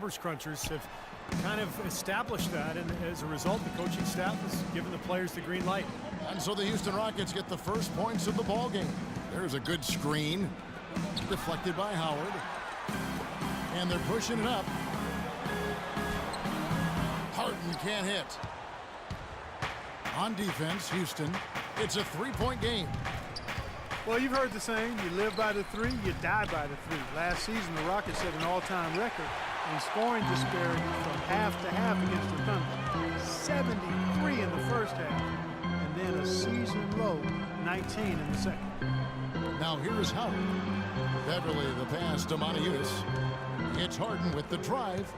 numbers crunchers have kind of established that, and as a result, the coaching staff has given the players the green light. And so the Houston Rockets get the first points of the ball game. There's a good screen, deflected by Howard, and they're pushing it up. Harden can't hit. On defense, Houston, it's a three-point game. Well, you've heard the saying, you live by the three, you die by the three. Last season, the Rockets set an all-time record in scoring disparity from half to half against the Thunder. 73 in the first half, and then a season-low 19 in the second. Now here's Howard. Beverly the pass to Moniunas. It's Harden with the drive.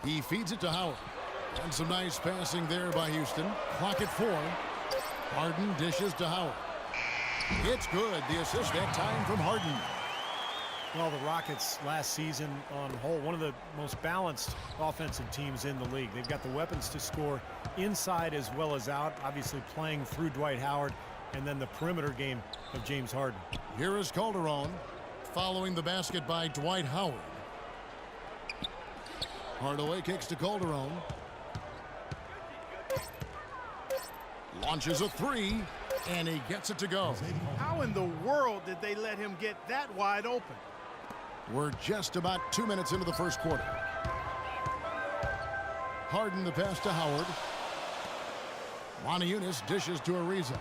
He feeds it to Howard. And some nice passing there by Houston. Clock at 4. Harden dishes to Howard. It's good. The assist that time from Harden. Well, the Rockets last season on whole, one of the most balanced offensive teams in the league. They've got the weapons to score inside as well as out, obviously playing through Dwight Howard, and then the perimeter game of James Harden. Here is Calderon following the basket by Dwight Howard. Hardaway kicks to Calderon. Launches a three, and he gets it to go. How in the world did they let him get that wide open? We're just about 2 minutes into the first quarter. Harden the pass to Howard. Moniunas dishes to Ariza.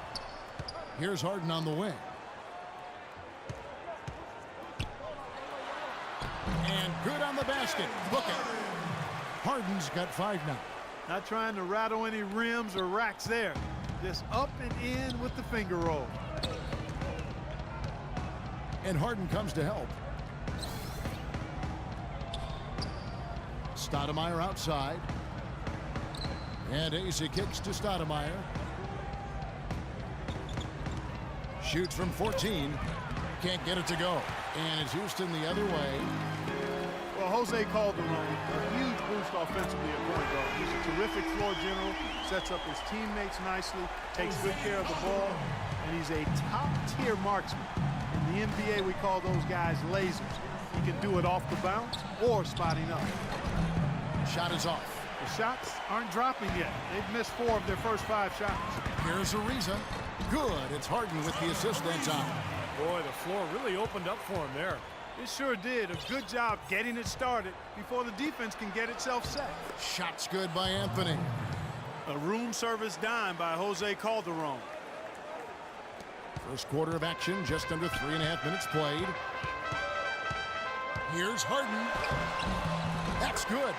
Here's Harden on the wing. And good on the basket. Book it. Harden's got 5 now. Not trying to rattle any rims or racks there. Just up and in with the finger roll. And Harden comes to help. Stoudemire outside. And Ace kicks to Stoudemire. Shoots from 14. Can't get it to go. And it's Houston the other way. Well, Jose Calderon, a huge boost offensively at point guard. He's a terrific floor general, sets up his teammates nicely, takes good care of the ball, and he's a top-tier marksman. In the NBA, we call those guys lasers. He can do it off the bounce or spotting up. Shot is off. The shots aren't dropping yet. They've missed 4 of their first 5 shots. Here's Ariza. Good. It's Harden with the assist that time. Boy, the floor really opened up for him there. It sure did. A good job getting it started before the defense can get itself set. Shots good by Anthony. A room service dime by Jose Calderon. First quarter of action, just under 3.5 minutes played. Here's Harden. That's good.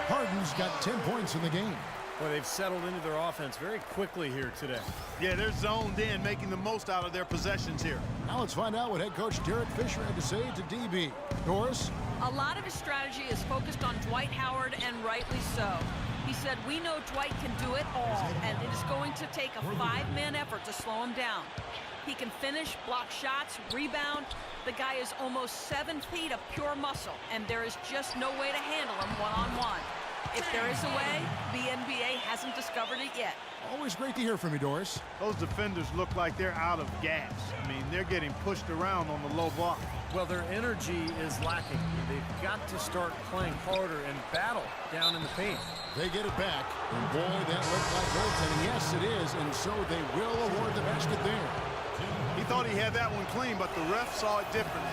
Harden's got 10 points in the game. Boy, they've settled into their offense very quickly here today. Yeah, they're zoned in, making the most out of their possessions here. Now let's find out what head coach Derek Fisher had to say to DB. Doris? A lot of his strategy is focused on Dwight Howard, and rightly so. He said, we know Dwight can do it all, and it is going to take a 5-man effort to slow him down. He can finish, block shots, rebound. The guy is almost 7 feet of pure muscle, and there is just no way to handle him one-on-one. If there is a way, the NBA hasn't discovered it yet. Always great to hear from you, Doris. Those defenders look like they're out of gas. I mean, they're getting pushed around on the low block. Well, their energy is lacking. They've got to start playing harder and battle down in the paint. They get it back, and boy, that looked like goaltending. Yes, it is, and so they will award the basket there. He thought he had that one clean, but the ref saw it differently.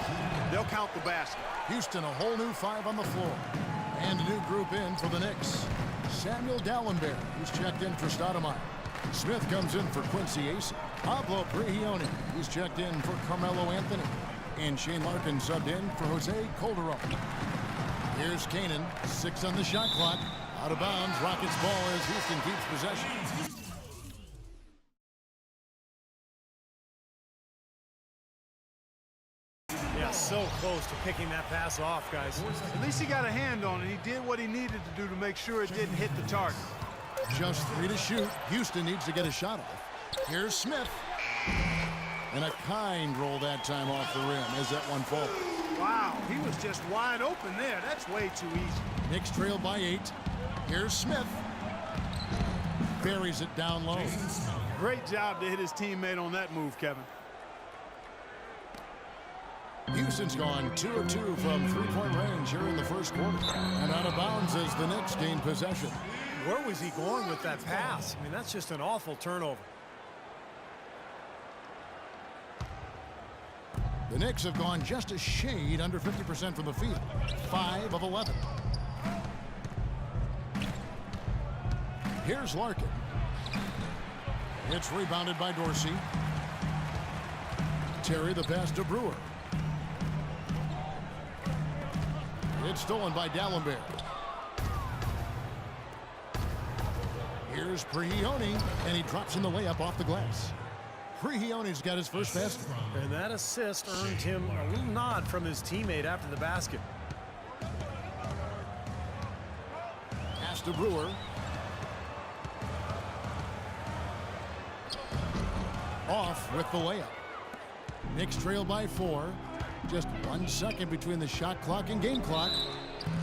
They'll count the basket. Houston, a whole new 5 on the floor. And a new group in for the Knicks. Samuel Dallenberg, who's checked in for Stoudemire. Smith comes in for Quincy Ace. Pablo Prigioni, he's checked in for Carmelo Anthony. And Shane Larkin subbed in for Jose Calderon. Here's Kanan, 6 on the shot clock. Out of bounds, Rockets ball as Houston keeps possession. Yeah, so close to picking that pass off, guys. At least he got a hand on it. He did what he needed to do to make sure it didn't hit the target. Just 3 to shoot. Houston needs to get a shot off. Here's Smith. And a kind roll that time off the rim as that one falls. Wow, he was just wide open there. That's way too easy. Knicks trail by 8. Here's Smith. Buries it down low. Great job to hit his teammate on that move, Kevin. Houston's gone 2 of 2 from 3-point range here in the first quarter. And out of bounds. ends as the Knicks gain possession. Where was he going with that pass? I mean, that's just an awful turnover. The Knicks have gone just a shade under 50% from the field. 5 of 11. Here's Larkin. It's rebounded by Dorsey. Terry the pass to Brewer. It's stolen by D'Alembert. Here's Prigioni, and he drops in the layup off the glass. Prigioni's got his first basket. And that assist earned him a little nod from his teammate after the basket. Pass to Brewer. Off with the layup. Knicks trail by 4. Just 1 second between the shot clock and game clock.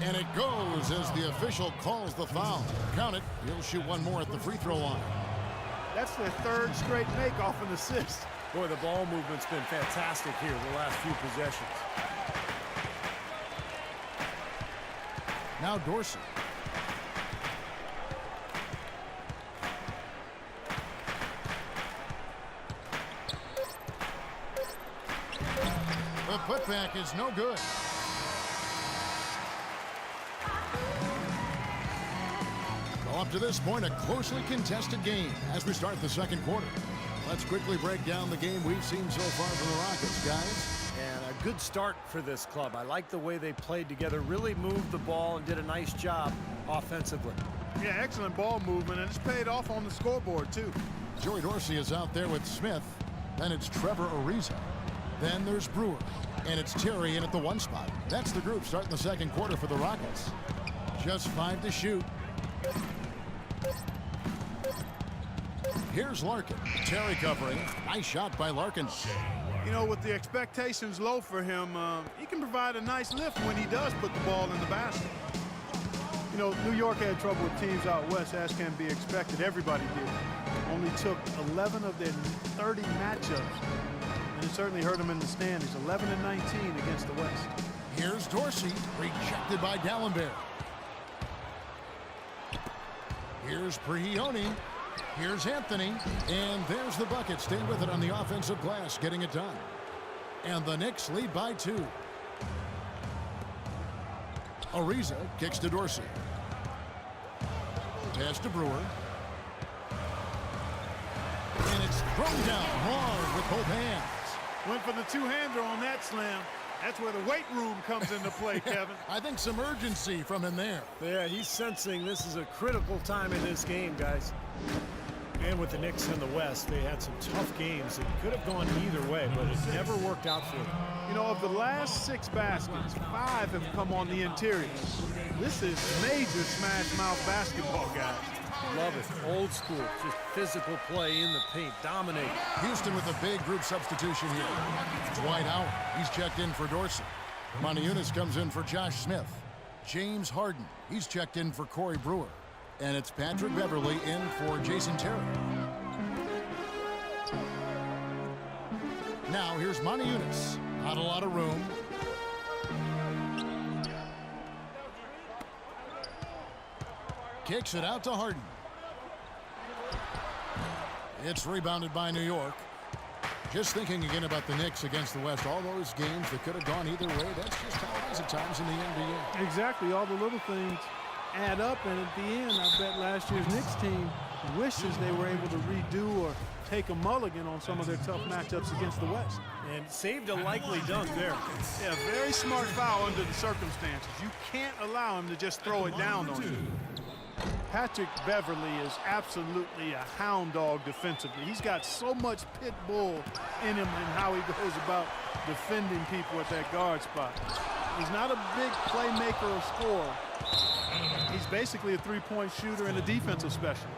And it goes as the official calls the foul. Count it. He'll shoot one more at the free throw line. That's their 3rd straight make off an assist. Boy, the ball movement's been fantastic here the last few possessions. Now Dorsey. The putback is no good. Well, up to this point, a closely contested game as we start the second quarter. Let's quickly break down the game we've seen so far from the Rockets, guys. And a good start for this club. I like the way they played together, really moved the ball and did a nice job offensively. Yeah, excellent ball movement, and it's paid off on the scoreboard, too. Joey Dorsey is out there with Smith. Then it's Trevor Ariza. Then there's Brewer. And it's Terry in at the 1 spot. That's the group starting the second quarter for the Rockets. Just 5 to shoot. Here's Larkin. Terry covering. Nice shot by Larkin. You know, with the expectations low for him, he can provide a nice lift when he does put the ball in the basket. You know, New York had trouble with teams out west, as can be expected. Everybody did. Only took 11 of their 30 matchups. And it certainly hurt him in the standings. 11 and 19 against the West. Here's Dorsey, rejected by D'Alembert. Here's Prigioni. Here's Anthony. And there's the bucket. Stay with it on the offensive glass, getting it done. And the Knicks lead by 2. Ariza kicks to Dorsey. Pass to Brewer. And it's thrown down hard with both hands. Went for the two-hander on that slam. That's where the weight room comes into play, Kevin. I think some urgency from him there. Yeah, he's sensing this is a critical time in this game, guys. And with the Knicks in the West, they had some tough games that could have gone either way, but it never worked out for them. You know, of the last 6 baskets, 5 have come on the interior. This is major smash-mouth basketball, guys. Love it. Old school, just physical play in the paint, dominate. Houston with a big group substitution here. Dwight Howard, he's checked in for Dorsey. Maniunas comes in for Josh Smith. James Harden, he's checked in for Corey Brewer. And it's Patrick Beverly in for Jason Terry. Now here's Maniunas. Not a lot of room. Kicks it out to Harden. It's rebounded by New York. Just thinking again about the Knicks against the West. All those games that could have gone either way. That's just how it is at times in the NBA. Exactly. All the little things add up, and at the end, I bet last year's Knicks team wishes they were able to redo or take a mulligan on some of their tough matchups against the West. And saved a likely dunk there. Yeah, very smart foul under the circumstances. You can't allow him to just throw it down on you. Patrick Beverly is absolutely a hound dog defensively. He's got so much pit bull in him and how he goes about defending people at that guard spot. He's not a big playmaker or scorer. He's basically a three-point shooter and a defensive specialist.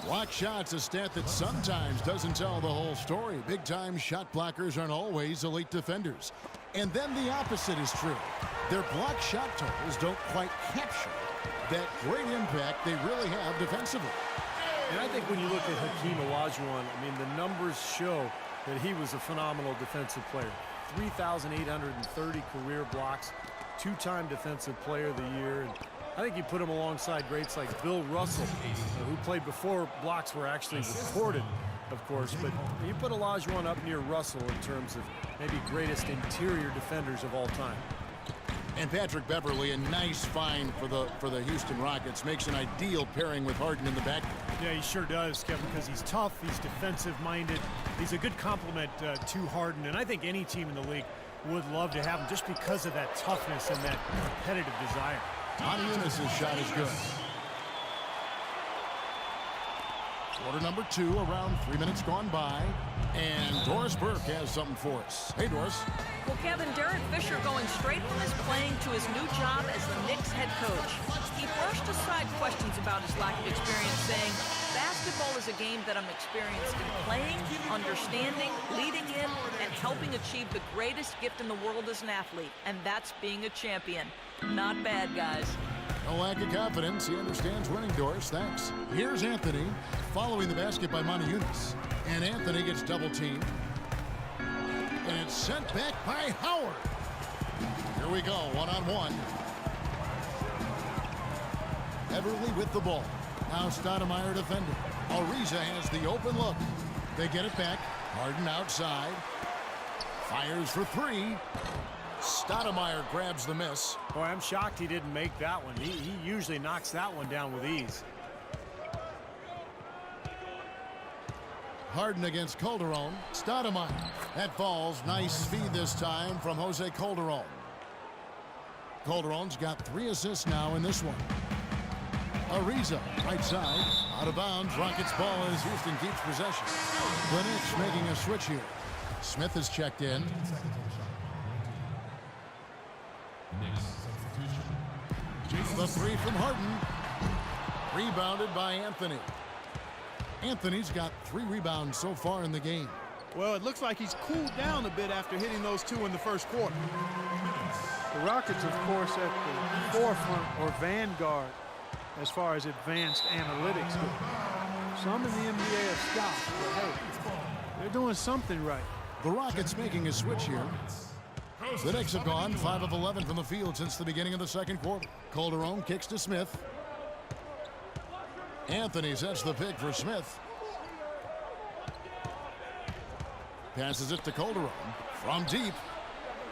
Block shots, a stat that sometimes doesn't tell the whole story. Big-time shot blockers aren't always elite defenders. And then the opposite is true. Their block shot totals don't quite capture that great impact they really have defensively. And I think when you look at Hakeem Olajuwon, I mean, the numbers show that he was a phenomenal defensive player. 3,830 career blocks, 2-time defensive player of the year. And I think you put him alongside greats like Bill Russell, who played before blocks were actually recorded, of course. But you put Olajuwon up near Russell in terms of maybe greatest interior defenders of all time. And Patrick Beverley, a nice find for the Houston Rockets, makes an ideal pairing with Harden in the backcourt. Yeah, he sure does, Kevin, because he's tough, he's defensive-minded. He's a good complement to Harden, and I think any team in the league would love to have him just because of that toughness and that competitive desire. Unis's shot is good. Quarter number 2, around 3 minutes gone by. And Doris Burke has something for us. Hey, Doris. Well, Kevin, Derek Fisher going straight from his playing to his new job as the Knicks head coach. He brushed aside questions about his lack of experience, saying, basketball is a game that I'm experienced in playing, understanding, leading in, and helping achieve the greatest gift in the world as an athlete, and that's being a champion. Not bad, guys. No lack of confidence. He understands winning, Doris. Thanks. Here's Anthony following the basket by Unis. And Anthony gets double-teamed. And it's sent back by Howard. Here we go, one-on-one. Beverly with the ball. Now Stoudemire defending. Ariza has the open look. They get it back. Harden outside. Fires for 3. Stoudemire grabs the miss. Boy, I'm shocked he didn't make that one. He usually knocks that one down with ease. Harden against Calderon. Stoudemire. That falls. Nice feed this time from Jose Calderon. Calderon's got 3 assists now in this one. Ariza, right side. Out of bounds. Rockets ball as Houston keeps possession. The Knicks making a switch here. Smith is checked in. The 3 from Harden. Rebounded by Anthony. Anthony's got 3 rebounds so far in the game. Well, it looks like he's cooled down a bit after hitting those 2 in the first quarter. The Rockets, of course, at the forefront or vanguard as far as advanced analytics go. Some in the NBA have stopped, but hey, they're doing something right. The Rockets making a switch here. The Knicks have gone 5 of 11 from the field since the beginning of the second quarter. Calderon kicks to Smith. Anthony sets the pick for Smith. Passes it to Calderon from deep.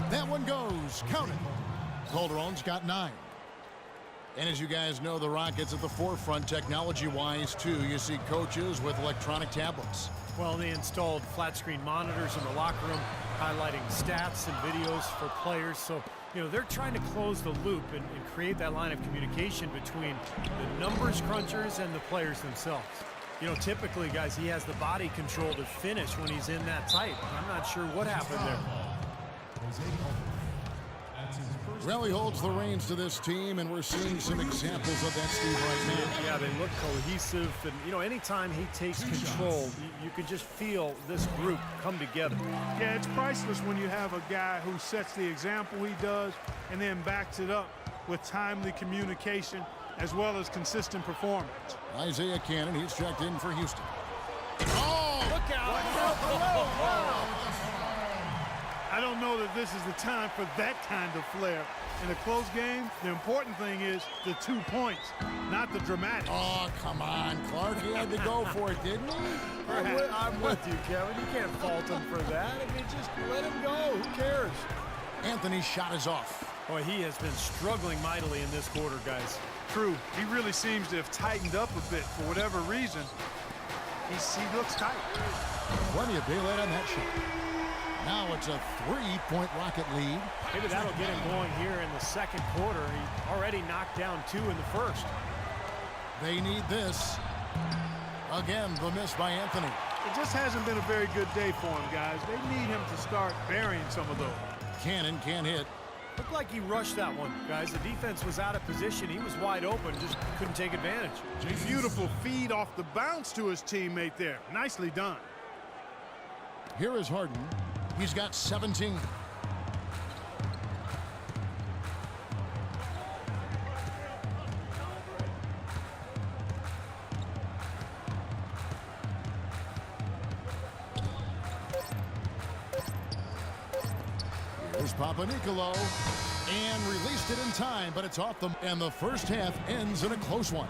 That one goes. Count it. Calderon's got 9. And as you guys know, the Rockets at the forefront technology-wise, too. You see coaches with electronic tablets. Well, they installed flat-screen monitors in the locker room, highlighting stats and videos for players. So, you know, they're trying to close the loop and create that line of communication between the numbers crunchers and the players themselves. You know, typically, guys, he has the body control to finish when he's in that tight. I'm not sure what happened there. Well, he holds the reins to this team, and we're seeing some examples of that, Steve, right now. Yeah, they look cohesive. And, you know, anytime he takes control, you can just feel this group come together. Yeah, it's priceless when you have a guy who sets the example he does and then backs it up with timely communication as well as consistent performance. Isaiah Cannon, he's checked in for Houston. Oh, look out. I don't know that this is the time for that kind of flair. In a close game, the important thing is the 2 points, not the dramatics. Oh, come on, Clark. He had to go for it, didn't he? I'm with you, Kevin. You can't fault him for that. I mean, just let him go. Who cares? Anthony's shot is off. Boy, he has been struggling mightily in this quarter, guys. True. He really seems to have tightened up a bit for whatever reason. He looks tight. Plenty of daylight on that shot. Now it's a 3-point Rocket lead. Maybe that'll get him going here in the second quarter. He already knocked down 2 in the first. They need this. Again, the miss by Anthony. It just hasn't been a very good day for him, guys. They need him to start burying some of those. Cannon can't hit. Looked like he rushed that one, guys. The defense was out of position. He was wide open, just couldn't take advantage. Beautiful feed off the bounce to his teammate there. Nicely done. Here is Harden. He's got 17. Here's Papanicolaou. And released it in time, but it's off them. And the first half ends in a close one.